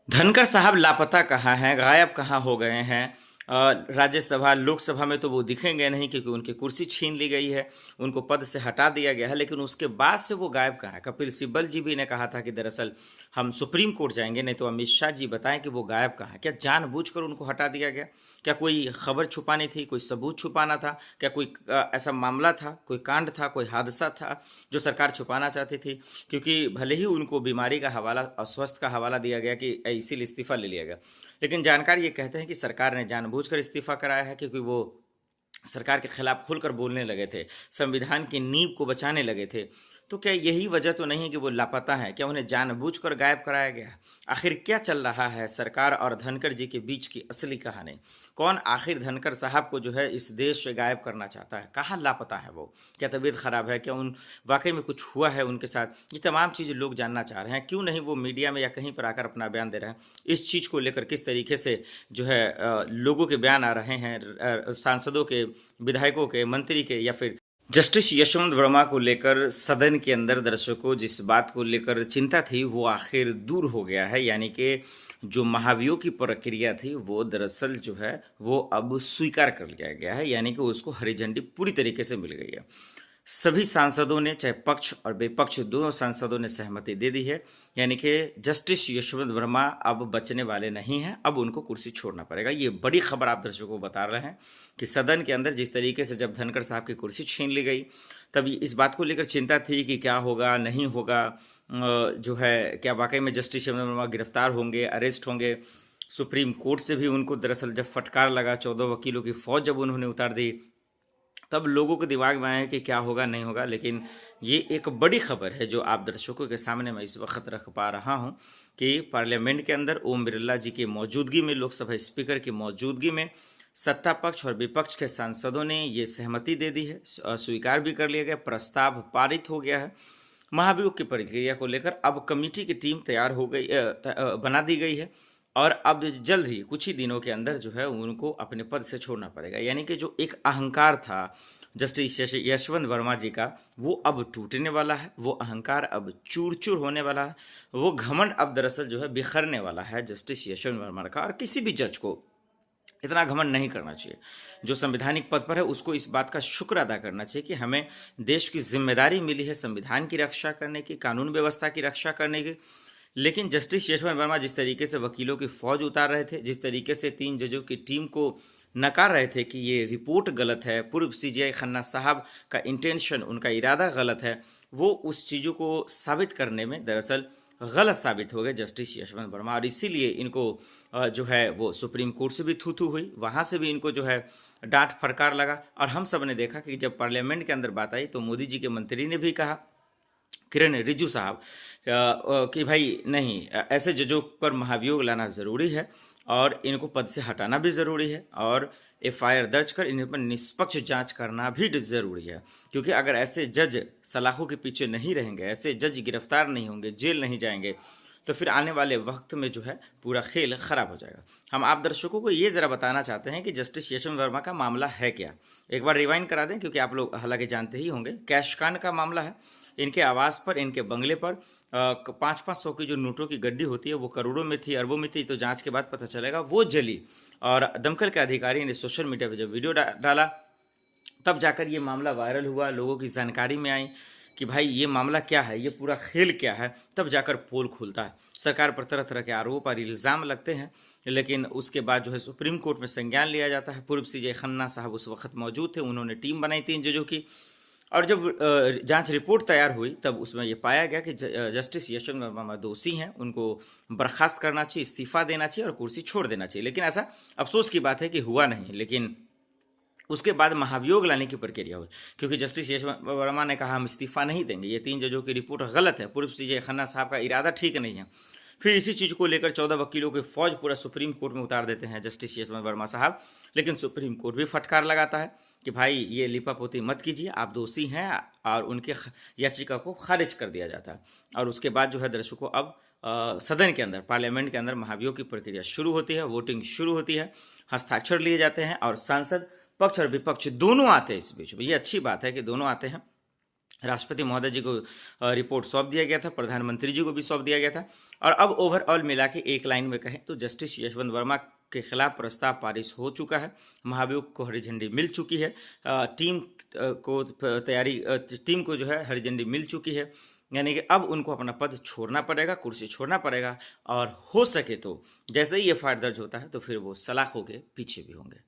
धनखड़ साहब लापता कहाँ हैं, गायब कहाँ हो गए हैं। राज्यसभा, लोकसभा में तो वो दिखेंगे नहीं क्योंकि उनकी कुर्सी छीन ली गई है, उनको पद से हटा दिया गया है, लेकिन उसके बाद से वो गायब कहाँ है। कपिल सिब्बल जी भी ने कहा था कि दरअसल हम सुप्रीम कोर्ट जाएंगे, नहीं तो अमित शाह जी बताएं कि वो गायब कहाँ है। क्या जानबूझकर उनको हटा दिया गया? क्या कोई खबर छुपानी थी, कोई सबूत छुपाना था? क्या कोई ऐसा मामला था, कोई कांड था, कोई हादसा था जो सरकार छुपाना चाहती थी? क्योंकि भले ही उनको बीमारी का हवाला, अस्वस्थ का हवाला दिया गया कि इसीलिए इस्तीफा ले लिया गया, लेकिन जानकार ये कहते हैं कि सरकार ने जानबूझकर इस्तीफा कराया है क्योंकि वो सरकार के खिलाफ खुलकर बोलने लगे थे, संविधान की नींव को बचाने लगे थे। तो क्या यही वजह तो नहीं है कि वो लापता है? क्या उन्हें जानबूझकर गायब कराया गया? आखिर क्या चल रहा है सरकार और धनखड़ जी के बीच की असली कहानी? कौन आखिर धनखड़ साहब को जो है इस देश से गायब करना चाहता है? कहाँ लापता है वो? क्या तबीयत खराब है? क्या उन वाकई में कुछ हुआ है उनके साथ? ये तमाम चीज़ें लोग जानना चाह रहे हैं। क्यों नहीं वो मीडिया में या कहीं पर आकर अपना बयान दे रहे हैं? इस चीज़ को लेकर किस तरीके से जो है लोगों के बयान आ रहे हैं, सांसदों के, विधायकों के, मंत्री के, या फिर जस्टिस यशवंत वर्मा को लेकर सदन के अंदर दर्शकों जिस बात को लेकर चिंता थी वो आखिर दूर हो गया है। यानी कि जो महाभियोग की प्रक्रिया थी वो दरअसल जो है वो अब स्वीकार कर लिया गया है, यानी कि उसको हरी झंडी पूरी तरीके से मिल गई है। सभी सांसदों ने, चाहे पक्ष और विपक्ष दोनों सांसदों ने सहमति दे दी है। यानी कि जस्टिस यशवंत वर्मा अब बचने वाले नहीं हैं, अब उनको कुर्सी छोड़ना पड़ेगा। ये बड़ी खबर आप दर्शकों को बता रहे हैं कि सदन के अंदर जिस तरीके से जब धनखड़ साहब की कुर्सी छीन ली गई, तब इस बात को लेकर चिंता थी कि क्या होगा, नहीं होगा, जो है क्या वाकई में जस्टिस यशवंत वर्मा गिरफ्तार होंगे, अरेस्ट होंगे। सुप्रीम कोर्ट से भी उनको दरअसल जब फटकार लगा, 14 वकीलों की फौज जब उन्होंने उतार दी, तब लोगों के दिमाग में आया कि क्या होगा, नहीं होगा। लेकिन ये एक बड़ी खबर है जो आप दर्शकों के सामने मैं इस वक्त रख पा रहा हूँ कि पार्लियामेंट के अंदर ओम बिरला जी की मौजूदगी में, लोकसभा स्पीकर की मौजूदगी में, सत्ता पक्ष और विपक्ष के सांसदों ने ये सहमति दे दी है, स्वीकार भी कर लिया गया, प्रस्ताव पारित हो गया है। महाभियोग की प्रक्रिया को लेकर अब कमेटी की टीम तैयार हो गई, बना दी गई है, और अब जल्द ही कुछ ही दिनों के अंदर जो है उनको अपने पद से छोड़ना पड़ेगा। यानी कि जो एक अहंकार था जस्टिस यशवंत वर्मा जी का, वो अब टूटने वाला है, वो अहंकार अब चूर चूर होने वाला है, वो घमंड अब दरअसल जो है बिखरने वाला है जिस्टिस यशवंत वर्मा का। और किसी भी जज को इतना घमंड नहीं करना चाहिए। जो संवैधानिक पद पर है उसको इस बात का शुक्र अदा करना चाहिए कि हमें देश की जिम्मेदारी मिली है संविधान की रक्षा करने की, कानून व्यवस्था की रक्षा करने की। लेकिन जस्टिस यशवंत वर्मा जिस तरीके से वकीलों की फौज उतार रहे थे, जिस तरीके से 3 जजों की टीम को नकार रहे थे कि ये रिपोर्ट गलत है, पूर्व सीजीआई खन्ना साहब का इंटेंशन, उनका इरादा गलत है, वो उस चीज़ों को साबित करने में दरअसल गलत साबित हो गए जस्टिस यशवंत वर्मा। और इसीलिए इनको जो है वो सुप्रीम कोर्ट से भी थू थू हुई, वहाँ से भी इनको जो है डांट फटकार लगा। और हम सब ने देखा कि जब पार्लियामेंट के अंदर बात आई तो मोदी जी के मंत्री ने भी कहा, किरण रिजिजू साहब, कि भाई नहीं, ऐसे जजों पर महाभियोग लाना ज़रूरी है और इनको पद से हटाना भी ज़रूरी है, और एफआईआर दर्ज कर इन पर निष्पक्ष जांच करना भी ज़रूरी है। क्योंकि अगर ऐसे जज सलाखों के पीछे नहीं रहेंगे, ऐसे जज गिरफ्तार नहीं होंगे, जेल नहीं जाएंगे, तो फिर आने वाले वक्त में जो है पूरा खेल ख़राब हो जाएगा। हम आप दर्शकों को ये ज़रा बताना चाहते हैं कि जस्टिस यशवंत वर्मा का मामला है क्या। एक बार रिवाइंड करा दें क्योंकि आप लोग हालांकि जानते ही होंगे। कैशकान का मामला है। इनके आवास पर, इनके बंगले पर 500-500 की जो नोटों की गड्डी होती है वो करोड़ों में थी, अरबों में थी, तो जांच के बाद पता चलेगा वो जली। और दमकल के अधिकारी ने सोशल मीडिया पर जब वीडियो डाला तब जाकर ये मामला वायरल हुआ, लोगों की जानकारी में आई कि भाई ये मामला क्या है, ये पूरा खेल क्या है। तब जाकर पोल खुलता है, सरकार पर तरह तरह के आरोप और इल्ज़ाम लगते हैं, लेकिन उसके बाद जो है सुप्रीम कोर्ट में संज्ञान लिया जाता है। पूर्व सीजे खन्ना साहब उस वक्त मौजूद थे, उन्होंने टीम बनाई 3 जजों की, और जब जांच रिपोर्ट तैयार हुई तब उसमें ये पाया गया कि जस्टिस यशवंत वर्मा दोषी हैं, उनको बर्खास्त करना चाहिए, इस्तीफा देना चाहिए और कुर्सी छोड़ देना चाहिए। लेकिन ऐसा अफसोस की बात है कि हुआ नहीं। लेकिन उसके बाद महाभियोग लाने की प्रक्रिया हुई क्योंकि जस्टिस यशवंत वर्मा ने कहा हम इस्तीफा नहीं देंगे, ये 3 जजों की रिपोर्ट गलत है, पूर्व सीजे खन्ना साहब का इरादा ठीक नहीं है। फिर इसी चीज़ को लेकर 14 वकीलों की फौज पूरा सुप्रीम कोर्ट में उतार देते हैं जस्टिस यशवंत वर्मा साहब। लेकिन सुप्रीम कोर्ट भी फटकार लगाता है कि भाई ये लिपापोती मत कीजिए, आप दोषी हैं, और उनके याचिका को खारिज कर दिया जाता है। और उसके बाद जो है दर्शकों अब सदन के अंदर, पार्लियामेंट के अंदर महाभियोग की प्रक्रिया शुरू होती है, वोटिंग शुरू होती है, हस्ताक्षर लिए जाते हैं और सांसद पक्ष और विपक्ष दोनों आते हैं इस बीच में। ये अच्छी बात है कि दोनों आते हैं। राष्ट्रपति महोदय जी को रिपोर्ट सौंप दिया गया था, प्रधानमंत्री जी को भी सौंप दिया गया था। और अब ओवरऑल मिला के एक लाइन में कहें तो जस्टिस यशवंत वर्मा के खिलाफ प्रस्ताव पारित हो चुका है, महाभियोग को हरी झंडी मिल चुकी है, टीम को जो है हरी झंडी मिल चुकी है। यानी कि अब उनको अपना पद छोड़ना पड़ेगा, कुर्सी छोड़ना पड़ेगा, और हो सके तो जैसे ही एफआईआर दर्ज होता है तो फिर वो सलाखों के पीछे भी होंगे।